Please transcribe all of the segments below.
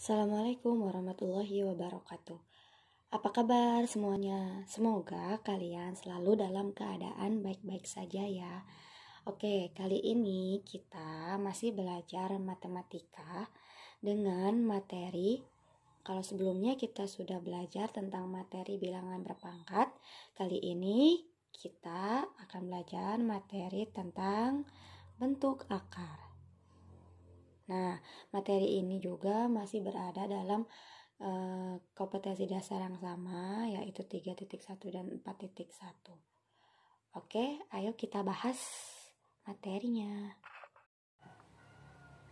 Assalamualaikum warahmatullahi wabarakatuh. Apa kabar semuanya? Semoga kalian selalu dalam keadaan baik-baik saja ya. Oke, kali ini kita masih belajar matematika dengan materi. Kalau sebelumnya kita sudah belajar tentang materi bilangan berpangkat, kali ini kita akan belajar materi tentang bentuk akar. Nah, materi ini juga masih berada dalam kompetensi dasar yang sama, yaitu 3.1 dan 4.1. Oke, ayo kita bahas materinya.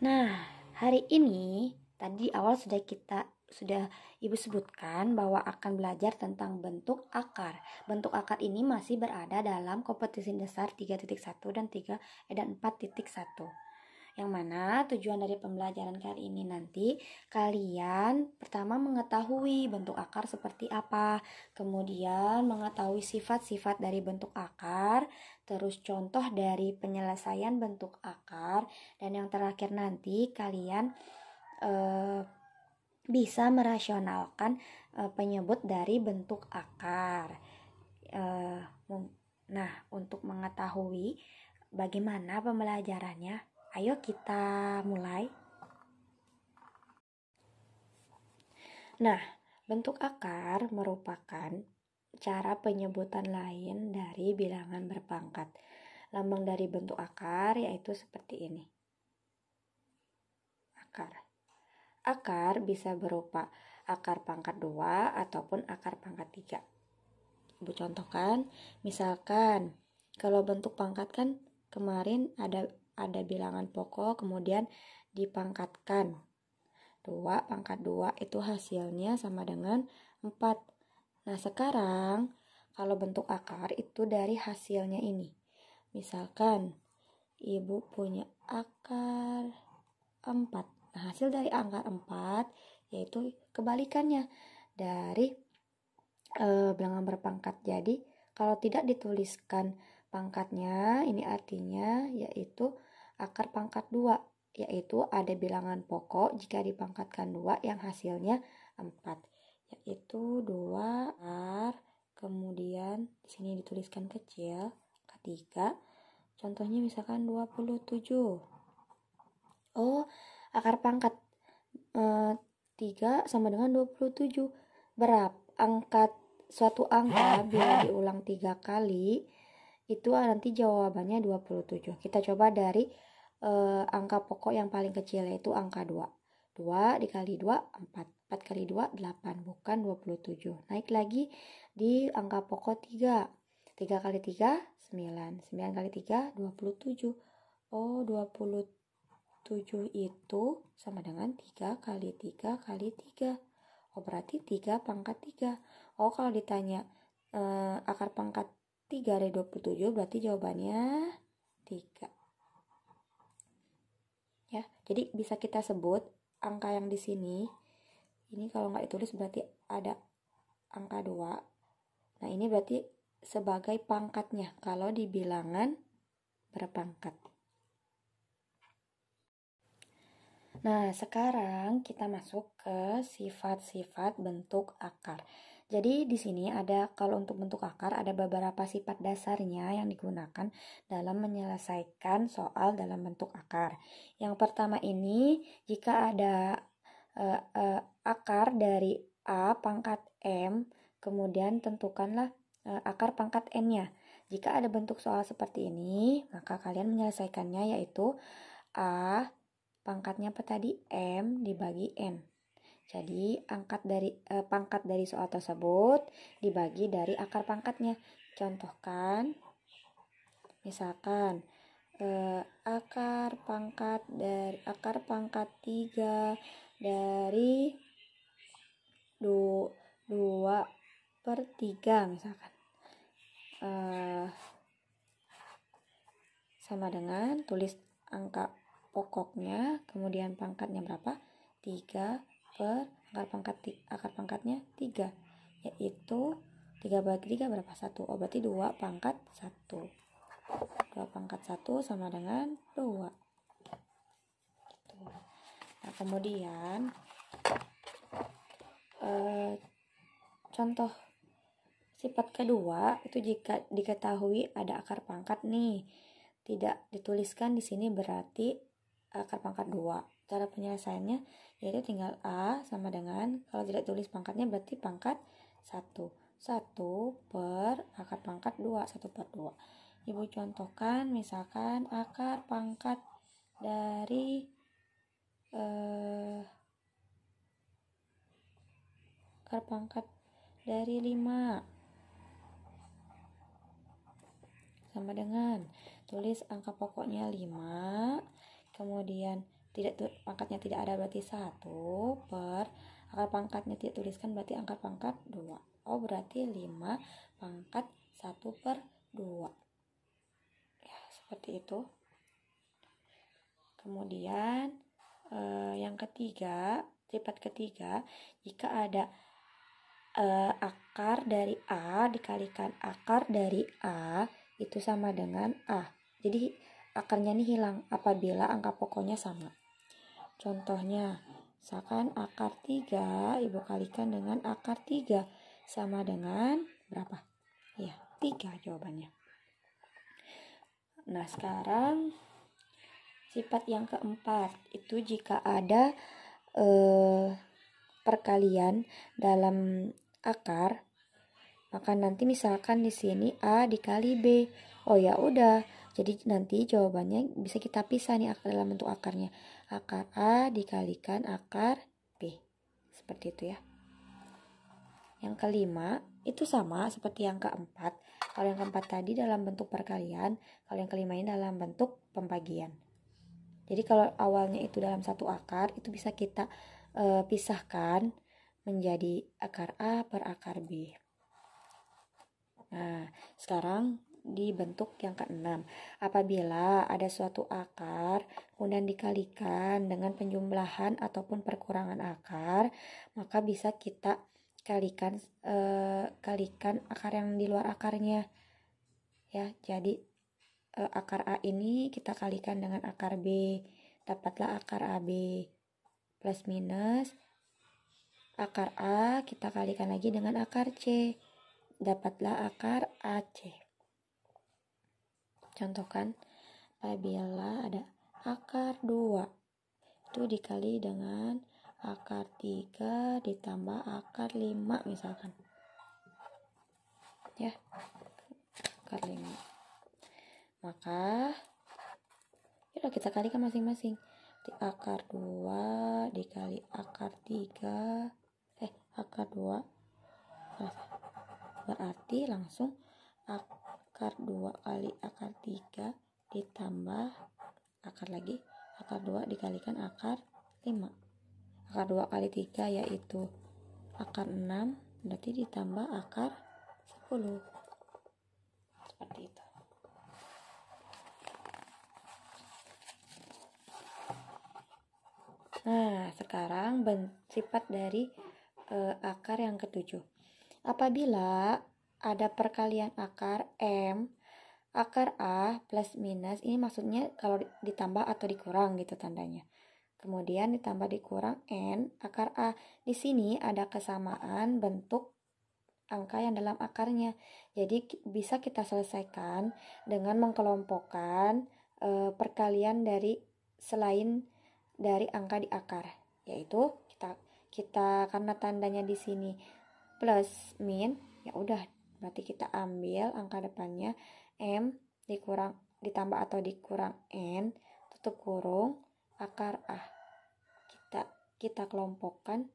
Nah, hari ini tadi awal sudah Ibu sebutkan bahwa akan belajar tentang bentuk akar. Bentuk akar ini masih berada dalam kompetensi dasar 3.1 dan 4.1. Yang mana tujuan dari pembelajaran kali ini nanti kalian pertama mengetahui bentuk akar seperti apa, kemudian mengetahui sifat-sifat dari bentuk akar, terus contoh dari penyelesaian bentuk akar, dan yang terakhir nanti kalian bisa merasionalkan penyebut dari bentuk akar. Nah, untuk mengetahui bagaimana pembelajarannya, ayo kita mulai. Nah, bentuk akar merupakan cara penyebutan lain dari bilangan berpangkat. Lambang dari bentuk akar yaitu seperti ini. Akar bisa berupa akar pangkat 2 ataupun akar pangkat 3. Ibu contohkan, misalkan kalau bentuk pangkat kan kemarin ada bilangan pokok kemudian dipangkatkan 2 pangkat 2 itu hasilnya sama dengan 4. Nah, sekarang kalau bentuk akar itu dari hasilnya ini. Misalkan Ibu punya akar 4. Nah, hasil dari akar 4 yaitu kebalikannya dari bilangan berpangkat. Jadi kalau tidak dituliskan pangkatnya, ini artinya yaitu akar pangkat 2, yaitu ada bilangan pokok jika dipangkatkan 2 yang hasilnya 4, yaitu 2 akar, kemudian di sini dituliskan kecil, ketiga, contohnya misalkan 27. Oh, akar pangkat 3 sama dengan 27. Berapa suatu angka bila diulang 3 kali itu nanti jawabannya 27. Kita coba dari angka pokok yang paling kecil yaitu angka 2. 2 dikali 2 4. 4 kali 2 8, bukan 27. Naik lagi di angka pokok 3. 3 kali 3 9. 9 kali 3 27. Oh, 27 itu sama dengan 3 kali 3 kali 3. Oh, berarti 3 pangkat 3. Oh, kalau ditanya akar pangkat 3 dari 27 berarti jawabannya 3. Ya, jadi bisa kita sebut angka yang di sini. Ini kalau nggak ditulis berarti ada angka 2. Nah, ini berarti sebagai pangkatnya kalau di bilangan berpangkat. Nah, sekarang kita masuk ke sifat-sifat bentuk akar. Jadi di sini ada, kalau untuk bentuk akar ada beberapa sifat dasarnya yang digunakan dalam menyelesaikan soal dalam bentuk akar. Yang pertama ini, jika ada akar dari A pangkat M, kemudian tentukanlah akar pangkat N-nya. Jika ada bentuk soal seperti ini, maka kalian menyelesaikannya yaitu A pangkatnya apa tadi? M dibagi N. Jadi pangkat dari soal tersebut dibagi dari akar pangkatnya. Contohkan, misalkan akar pangkat 3 dari 2/3 misalkan. Sama dengan tulis angka pokoknya, kemudian pangkatnya berapa? 3 per akar pangkatnya 3, yaitu 3 bagi 3 berapa? 1. Oh, berarti 2 pangkat 1. 2 pangkat 1 sama dengan 2. Gitu. Nah, kemudian Contoh sifat kedua itu jika diketahui ada akar pangkat nih, tidak dituliskan di sini berarti akar pangkat 2. Cara penyelesaiannya yaitu tinggal A sama dengan, kalau tidak tulis pangkatnya berarti pangkat 1. 1 per akar pangkat 2, 1 per 2. Ibu contohkan misalkan akar pangkat dari 5 sama dengan, tulis angka pokoknya 5, kemudian pangkatnya tidak ada berarti 1 per akar pangkatnya tidak tuliskan berarti angka pangkat 2. Oh, berarti 5 pangkat 1 per 2. Ya, seperti itu. Kemudian yang ketiga, sifat ketiga, jika ada akar dari A dikalikan akar dari A itu sama dengan A. Jadi akarnya ini hilang apabila angka pokoknya sama. Contohnya, misalkan akar 3 ibu kalikan dengan akar 3 sama dengan berapa? Ya, 3 jawabannya. Nah, sekarang sifat yang keempat itu jika ada perkalian dalam akar, maka nanti misalkan di sini A dikali B. Oh ya udah, jadi nanti jawabannya bisa kita pisah nih dalam bentuk akarnya. Akar A dikalikan akar B. Seperti itu ya. Yang kelima itu sama seperti yang keempat. Kalau yang keempat tadi dalam bentuk perkalian, kalau yang kelima ini dalam bentuk pembagian. Jadi kalau awalnya itu dalam satu akar, itu bisa kita pisahkan menjadi akar A per akar B. Nah, sekarang di bentuk yang keenam. Apabila ada suatu akar, kemudian dikalikan dengan penjumlahan ataupun perkurangan akar, maka bisa kita kalikan akar yang di luar akarnya. Ya, jadi akar A ini kita kalikan dengan akar B, dapatlah akar AB. Plus minus akar A kita kalikan lagi dengan akar C, dapatlah akar AC. Contohkan, apabila ada akar 2 itu dikali dengan akar 3 ditambah akar 5 misalkan. Ya, akar 5. Maka yaudah kita kalikan masing-masing. Akar 2 dikali akar 3 akar 2 berarti langsung akar 2 kali akar 3 ditambah akar lagi akar 2 dikalikan akar 5. Akar 2 kali 3 yaitu akar 6, berarti ditambah akar 10. Seperti itu. Nah, sekarang sifat dari akar yang ketujuh. Apabila ada perkalian akar M, akar A plus minus, ini maksudnya kalau ditambah atau dikurang gitu tandanya. Kemudian ditambah dikurang N, akar A. Di sini ada kesamaan bentuk angka yang dalam akarnya. Jadi bisa kita selesaikan dengan mengkelompokkan perkalian dari selain dari angka di akar, yaitu kita karena tandanya di sini plus min, ya udah berarti kita ambil angka depannya M ditambah atau dikurang N tutup kurung akar A. Kita kelompokkan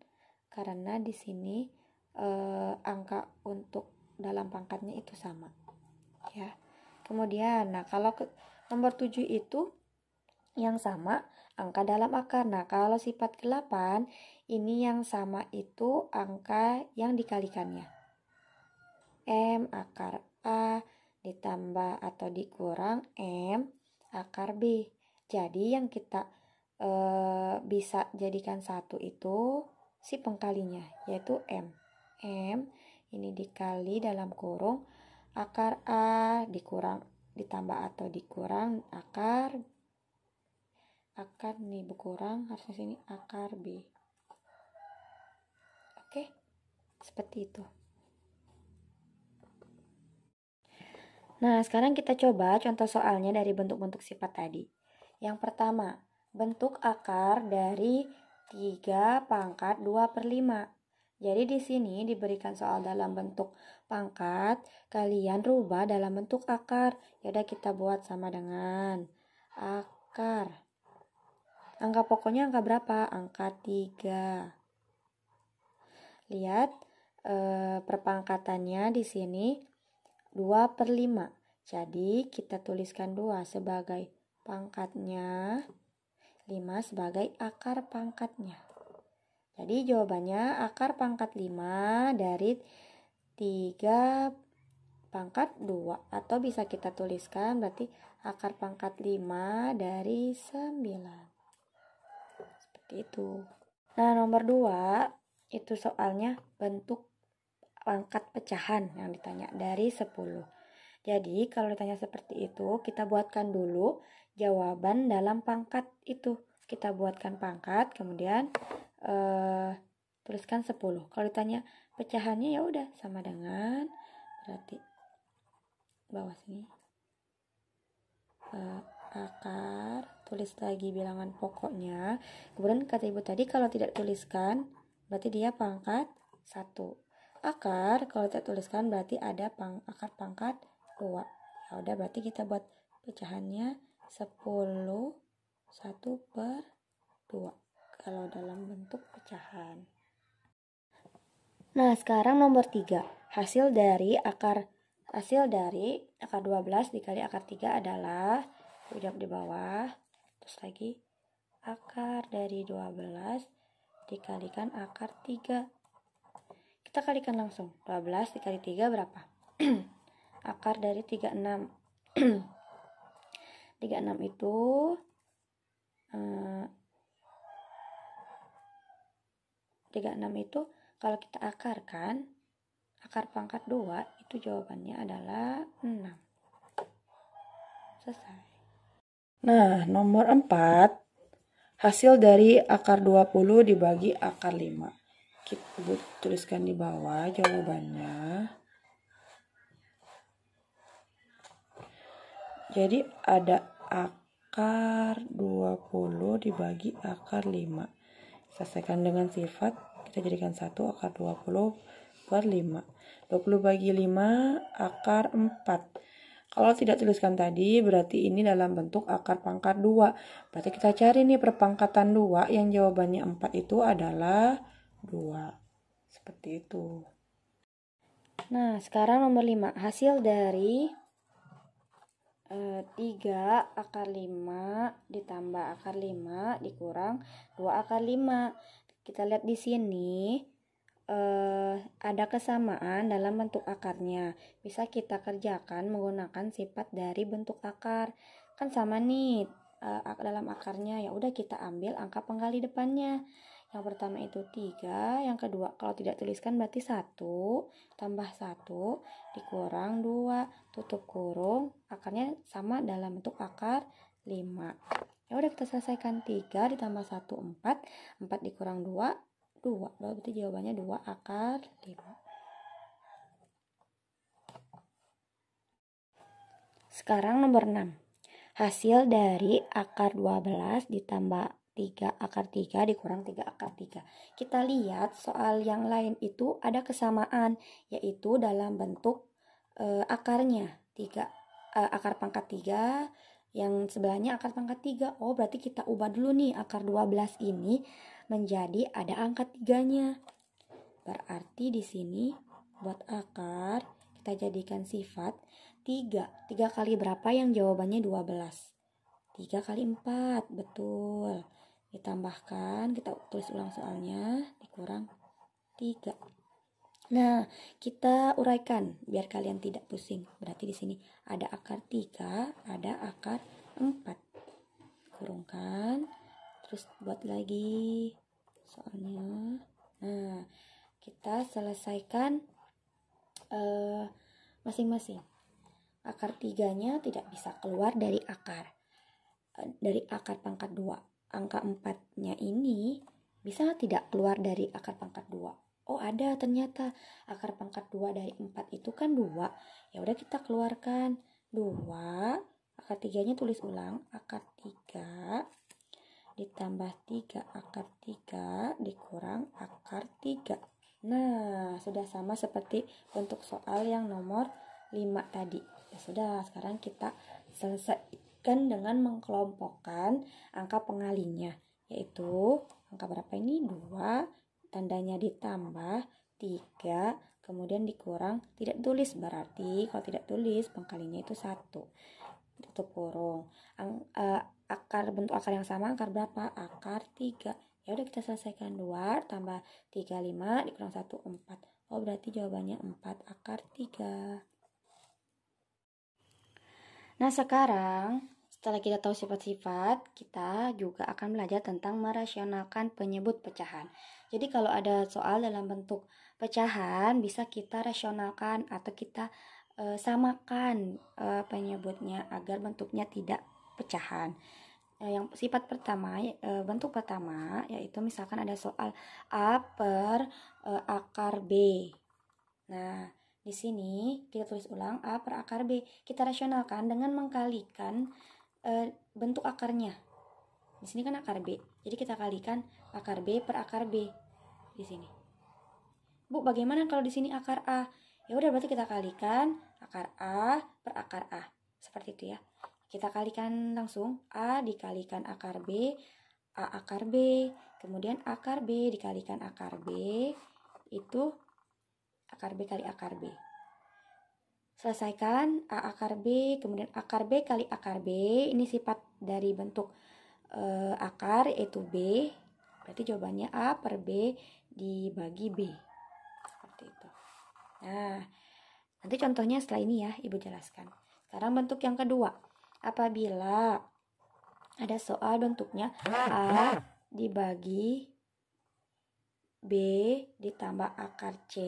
karena di sini angka untuk dalam pangkatnya itu sama ya. Kemudian kalau nomor 7 itu yang sama angka dalam akar. Nah, kalau sifat ke-8 ini yang sama itu angka yang dikalikannya. M akar A ditambah atau dikurang M akar B. Jadi yang kita bisa jadikan satu itu si pengkalinya, yaitu M. M ini dikali dalam kurung akar A ditambah atau dikurang akar nih berkurang, harusnya sini akar B. Oke, seperti itu. Nah, sekarang kita coba contoh soalnya dari bentuk-bentuk sifat tadi. Yang pertama, bentuk akar dari 3 pangkat 2/5. Jadi di sini diberikan soal dalam bentuk pangkat, kalian rubah dalam bentuk akar. Yaudah kita buat sama dengan akar. Angka pokoknya angka berapa? Angka 3. Lihat perpangkatannya di sini 2/5. Jadi kita tuliskan 2 sebagai pangkatnya, 5 sebagai akar pangkatnya. Jadi jawabannya akar pangkat 5 dari 3 pangkat 2. Atau bisa kita tuliskan berarti akar pangkat 5 dari 9. Seperti itu. Nah, nomor 2 itu soalnya bentuk pangkat pecahan yang ditanya dari 10. Jadi kalau ditanya seperti itu, kita buatkan dulu jawaban dalam pangkat itu. Kita buatkan pangkat, kemudian tuliskan 10. Kalau ditanya pecahannya ya udah sama dengan berarti bawah sini akar, tulis lagi bilangan pokoknya. Kemudian kata ibu tadi kalau tidak tuliskan berarti dia pangkat 1. Akar kalau tidak tuliskan berarti ada akar pangkat 2. Ya udah berarti kita buat pecahannya 10 1/2 kalau dalam bentuk pecahan. Nah, sekarang nomor 3. Hasil dari akar 12 dikali akar 3 adalah udah di bawah. Terus lagi akar dari 12 dikalikan akar 3. Kita kalikan langsung. 12 dikali 3 berapa? Akar dari 36. 36 itu 36 itu kalau kita akarkan, akar pangkat 2 itu jawabannya adalah 6. Selesai. Nah, nomor 4, hasil dari akar 20 dibagi akar 5. Kita tuliskan di bawah jawabannya. Jadi ada akar 20 dibagi akar 5. Selesaikan dengan sifat, kita jadikan 1 akar 20/5. 20 bagi 5 akar 4. Kalau tidak tuliskan tadi berarti ini dalam bentuk akar pangkat 2. Berarti kita cari nih perpangkatan 2 yang jawabannya 4 itu adalah 2. Seperti itu. Nah, sekarang nomor 5. Hasil dari 3 akar 5 ditambah akar 5 dikurang 2 akar 5. Kita lihat di sini ada kesamaan dalam bentuk akarnya. Bisa kita kerjakan menggunakan sifat dari bentuk akar. Kan sama nih dalam akarnya. Ya udah kita ambil angka penggali depannya. Yang pertama itu 3, yang kedua kalau tidak tuliskan berarti 1 tambah 1 dikurang 2 tutup kurung, akarnya sama dalam bentuk akar 5. Ya udah kita selesaikan. 3 ditambah 1 4, 4 dikurang 2 2. Berarti jawabannya 2 akar 5. Sekarang nomor 6. Hasil dari akar 12 ditambah 3 akar 3 dikurang 3 akar 3. Kita lihat soal yang lain itu ada kesamaan, yaitu dalam bentuk akarnya 3 akar pangkat 3, yang sebelahnya akar pangkat 3. Oh, berarti kita ubah dulu nih akar 12 ini menjadi ada angka 3-nya. Berarti di sini buat akar kita jadikan sifat 3. 3 kali berapa yang jawabannya 12? 3 kali 4, betul. Ditambahkan, kita tulis ulang soalnya, dikurang 3. Nah, kita uraikan biar kalian tidak pusing. Berarti di sini ada akar 3, ada akar 4. Kurungkan, terus buat lagi soalnya. Nah, kita selesaikan masing-masing. Akar 3-nya tidak bisa keluar dari akar pangkat 2. Angka 4-nya ini bisa tidak keluar dari akar pangkat 2. Oh ada ternyata akar pangkat 2 dari 4 itu kan 2. Ya udah kita keluarkan 2. Akar 3-nya tulis ulang. Akar 3 ditambah 3 akar 3 dikurang akar 3. Nah, sudah sama seperti bentuk soal yang nomor 5 tadi. Ya sudah, sekarang kita selesaikan dengan mengkelompokkan angka pengalinya. Yaitu, angka berapa ini? 2, tandanya ditambah 3, kemudian dikurang, tidak tulis. Berarti kalau tidak tulis, pengkalinya itu 1. Tutup kurung. Bentuk akar yang sama, akar berapa? Akar 3. Ya udah kita selesaikan. 2 tambah 3 5 dikurang 1 4. Oh berarti jawabannya 4 akar 3. Nah sekarang setelah kita tahu sifat-sifat, kita juga akan belajar tentang merasionalkan penyebut pecahan. Jadi kalau ada soal dalam bentuk pecahan, bisa kita rasionalkan atau kita samakan penyebutnya agar bentuknya tidak pecahan. Yang sifat pertama, bentuk pertama yaitu misalkan ada soal A per akar B. Nah, di sini kita tulis ulang A per akar B. Kita rasionalkan dengan mengkalikan bentuk akarnya. Di sini kan akar B. Jadi kita kalikan akar B per akar B di sini. Bu, bagaimana kalau di sini akar A? Ya udah berarti kita kalikan akar A per akar A. Seperti itu ya. Kita kalikan langsung A dikalikan akar B, A akar B, kemudian akar B dikalikan akar B, itu akar B kali akar B. Selesaikan A akar B, kemudian akar B kali akar B. Ini sifat dari bentuk akar yaitu B. Berarti jawabannya A per B dibagi B. Seperti itu. Nah, nanti contohnya setelah ini ya, Ibu jelaskan. Sekarang bentuk yang kedua. Apabila ada soal bentuknya A dibagi B ditambah akar C.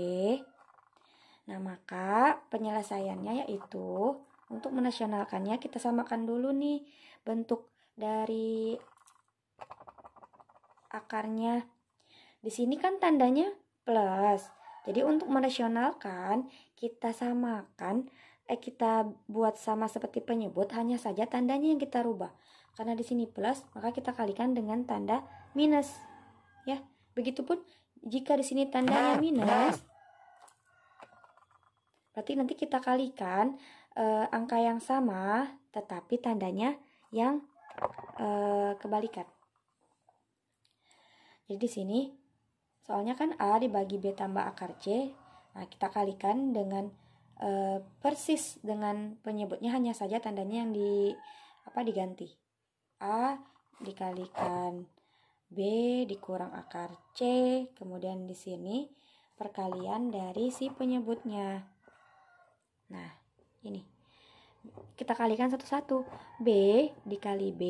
Nah, maka penyelesaiannya yaitu untuk menasionalkannya kita samakan dulu nih bentuk dari akarnya. Di sini kan tandanya plus. Jadi untuk merasionalkan kita samakan kita buat sama seperti penyebut, hanya saja tandanya yang kita rubah. Karena di sini plus, maka kita kalikan dengan tanda minus. Ya, begitupun jika di sini tandanya minus, berarti nanti kita kalikan angka yang sama, tetapi tandanya yang kebalikan. Jadi di sini soalnya kan A dibagi B tambah akar C. Nah, kita kalikan dengan persis dengan penyebutnya, hanya saja tandanya yang diganti. A dikalikan B dikurang akar C, kemudian di sini perkalian dari si penyebutnya. Nah, ini kita kalikan satu-satu. B dikali B,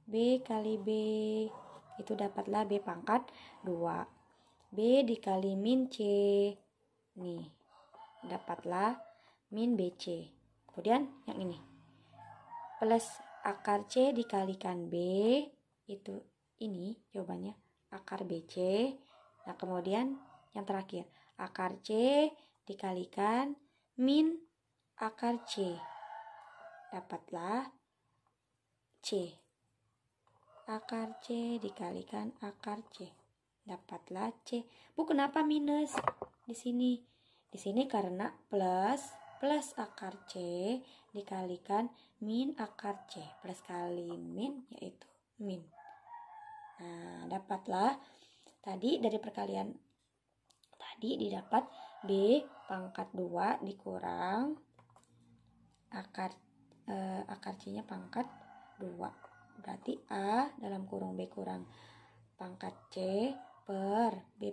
B kali B, itu dapatlah B pangkat 2. B dikali min C, nih dapatlah min BC. Kemudian yang ini plus akar C dikalikan B, itu ini jawabannya akar BC. Nah, kemudian yang terakhir akar C dikalikan min akar C, dapatlah C. Akar C dikalikan akar C, dapatlah C. Bu, kenapa minus di sini? Di sini karena plus akar C dikalikan min akar C. Plus kali min yaitu min. Nah, dapatlah tadi dari perkalian tadi didapat B pangkat 2 dikurang akar C-nya pangkat 2. Berarti A dalam kurung B kurang pangkat C per B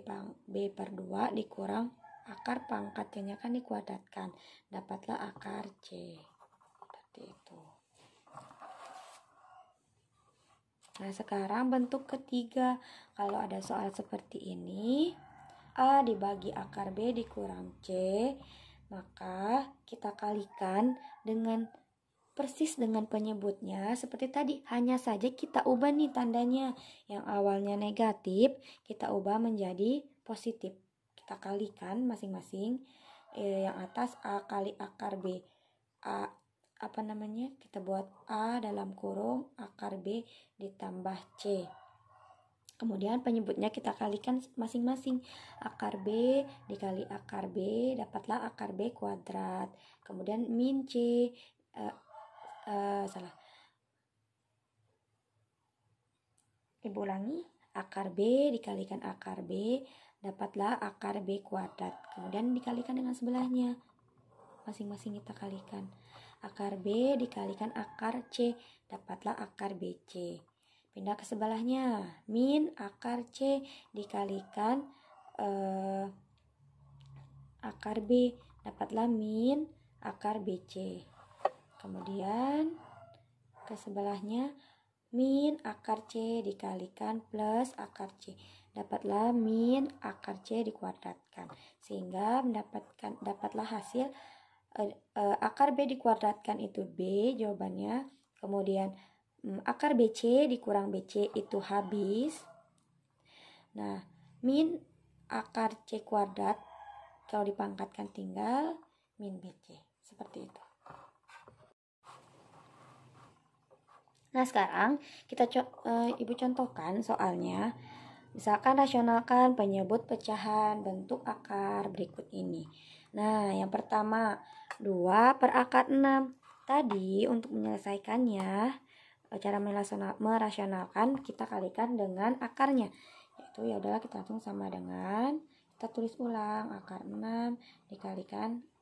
per 2 dikurang akar pangkat C-nya kan dikuadratkan. Dapatlah akar C. Seperti itu. Nah, sekarang bentuk ketiga. Kalau ada soal seperti ini, A dibagi akar B dikurang C, maka kita kalikan dengan persis dengan penyebutnya seperti tadi, hanya saja kita ubah nih tandanya. Yang awalnya negatif, kita ubah menjadi positif. Kita kalikan masing-masing. Yang atas A kali akar B. Kita buat A dalam kurung akar B ditambah C. Kemudian penyebutnya kita kalikan masing-masing. Akar B dikali akar B, dapatlah akar B kuadrat. Kemudian min C, Ibu ulangi, akar B dikalikan akar B, dapatlah akar B kuadrat. Kemudian dikalikan dengan sebelahnya. Masing-masing kita kalikan. Akar B dikalikan akar C, dapatlah akar BC. Pindah ke sebelahnya, min akar C dikalikan akar B, dapatlah min akar BC. Kemudian ke sebelahnya, min akar C dikalikan plus akar C, dapatlah min akar C dikuadratkan, sehingga dapatlah hasil akar B dikuadratkan itu B jawabannya. Kemudian akar BC dikurang BC itu habis. Nah, min akar C kuadrat kalau dipangkatkan tinggal min BC. Seperti itu. Nah, sekarang kita Ibu contohkan soalnya. Misalkan rasionalkan penyebut pecahan bentuk akar berikut ini. Nah, yang pertama 2 per akar 6. Tadi untuk menyelesaikannya, cara merasionalkan kita kalikan dengan akarnya. Yaitu ya udahlah kita langsung sama dengan, kita tulis ulang akar 6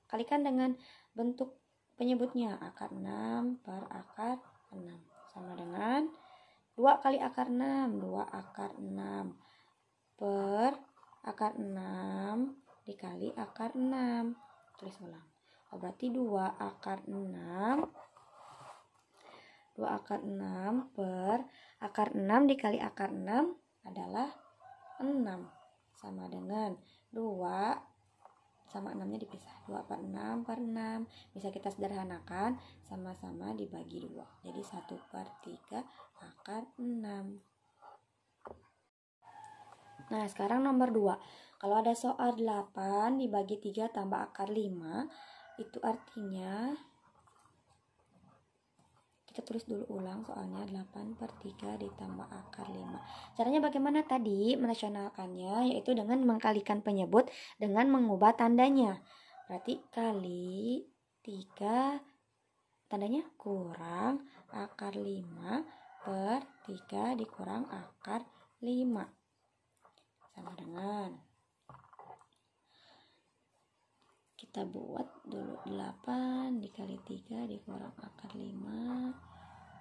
kalikan dengan bentuk penyebutnya akar 6 per akar 6 sama dengan 2 kali akar 6, 2 akar 6 per akar 6 dikali akar 6. Tulis ulang. Berarti 2 akar 6 per akar 6 dikali akar 6 adalah 6. Sama dengan 2 sama 6 nya dipisah. 2 per 6 per 6. Bisa kita sederhanakan, sama-sama dibagi 2. Jadi 1 per 3 akar 6. Nah, sekarang nomor 2. Kalau ada soal 8 dibagi 3 tambah akar 5, itu artinya kita tulis dulu ulang soalnya 8 per 3 ditambah akar 5. Caranya bagaimana tadi merasionalkannya? Yaitu dengan mengkalikan penyebut dengan mengubah tandanya. Berarti kali 3 tandanya kurang akar 5 per 3 dikurang akar 5. Sama dengan, kita buat dulu 8 dikali 3 dikurang akar 5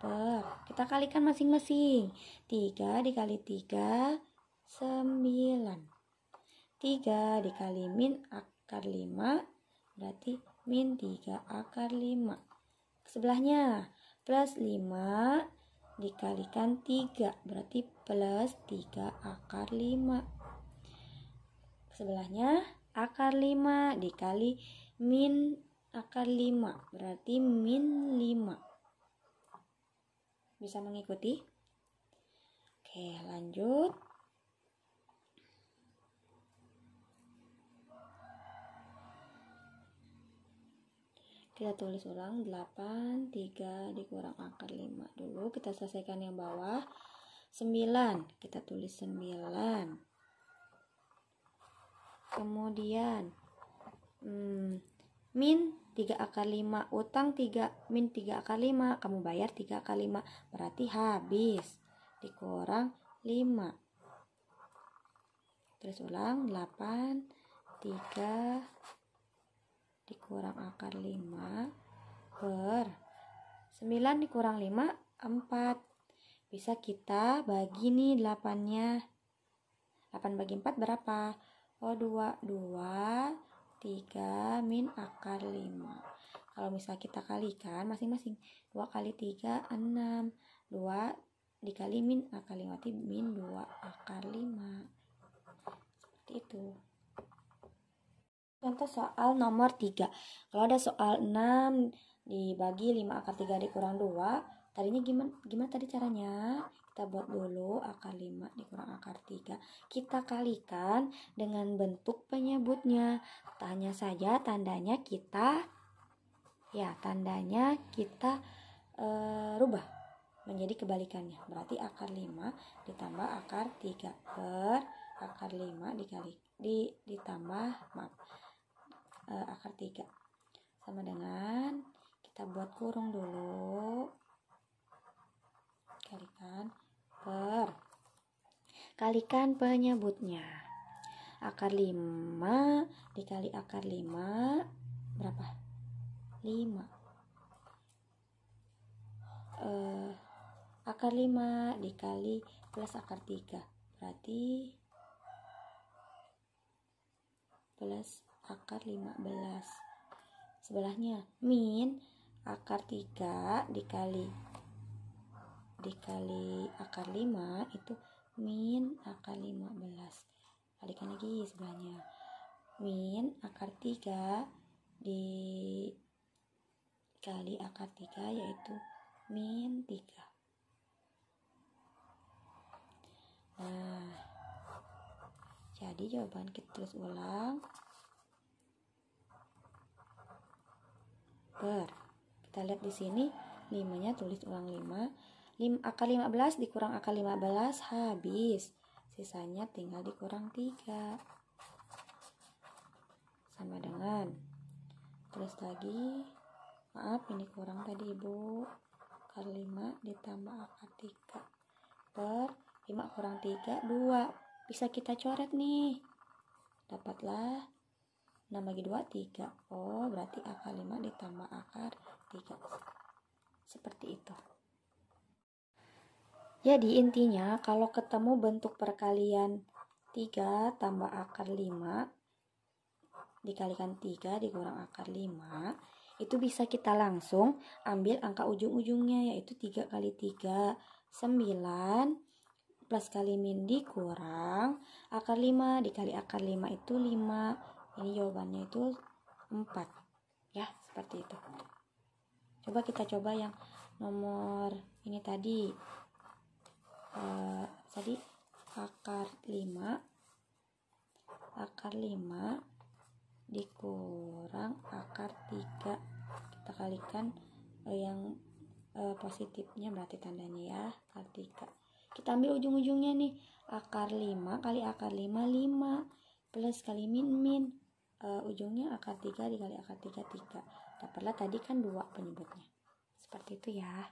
per, kita kalikan masing-masing. 3 dikali 3 9. 3 dikali min akar 5 berarti min 3 akar 5. Sebelahnya plus 5 dikalikan 3 berarti plus 3 akar 5. Sebelahnya akar 5 dikali min akar 5 berarti min 5. Bisa mengikuti? Oke, lanjut. Kita tulis ulang 8, 3 dikurang akar 5 dulu. Kita selesaikan yang bawah. 9, kita tulis 9. Kemudian min 3 akar 5, utang 3, min 3 akar 5, kamu bayar 3 akar 5, berarti habis, dikurang 5. Terus ulang 8, 3 dikurang akar 5 per 9 dikurang 5, 4. Bisa kita bagi nih 8-nya. 8 bagi 4 berapa? Oh, 2. 2, 3 min akar 5. Kalau misalnya kita kalikan masing-masing. 2 kali 3, 6. 2 dikali min akar 5, berarti min 2 akar 5. Seperti itu. Contoh soal nomor 3. Kalau ada soal 6 dibagi 5 akar 3 dikurang 2. Tadinya gimana tadi caranya? Kita buat dulu akar 5 dikurang akar 3. Kita kalikan dengan bentuk penyebutnya. Hanya saja tandanya kita rubah menjadi kebalikannya. Berarti akar 5 ditambah akar 3 per akar 5 ditambah akar 3 sama dengan kita buat kurung dulu, kalikan penyebutnya. Akar 5 dikali akar 5 berapa? 5. Akar 5 dikali plus akar 3 berarti plus akar 15. Sebelahnya min akar 3 dikali akar 5 itu min akar 15. Kalikan lagi sebelahnya. Min akar 3 dikali akar 3 yaitu min 3. Nah, jadi jawaban kita tulis ulang. Kita lihat di sini 5-nya tulis ulang 5. Akar 15 dikurang akar 15 habis. Sisanya tinggal dikurang 3. Sama dengan terus lagi, maaf ini kurang tadi Ibu. Akar 5 ditambah akar 3 per 5 kurang 3 2. Bisa kita coret nih. Dapatlah 6 bagi 2 3. Oh, berarti akar 5 ditambah akar 3. Seperti itu. Jadi intinya kalau ketemu bentuk perkalian 3 tambah akar 5 dikalikan 3 dikurang akar 5, itu bisa kita langsung ambil angka ujung-ujungnya, yaitu 3 kali 3 9 plus kali min dikurang akar 5 dikali akar 5 itu 5. Ini jawabannya itu 4. Ya, seperti itu. Coba kita coba yang nomor ini tadi. Tadi akar 5 dikurang akar 3. Kita kalikan yang positifnya berarti tandanya ya, akar 3. Kita ambil ujung-ujungnya nih. Akar 5 kali akar 5 5 plus kali min ujungnya akar 3 dikali akar 3 3. Dapatlah tadi kan 2 penyebutnya. Seperti itu ya.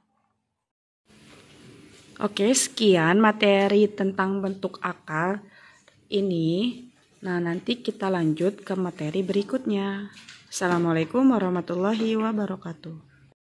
Oke, sekian materi tentang bentuk akar ini. Nah, nanti kita lanjut ke materi berikutnya. Assalamualaikum warahmatullahi wabarakatuh.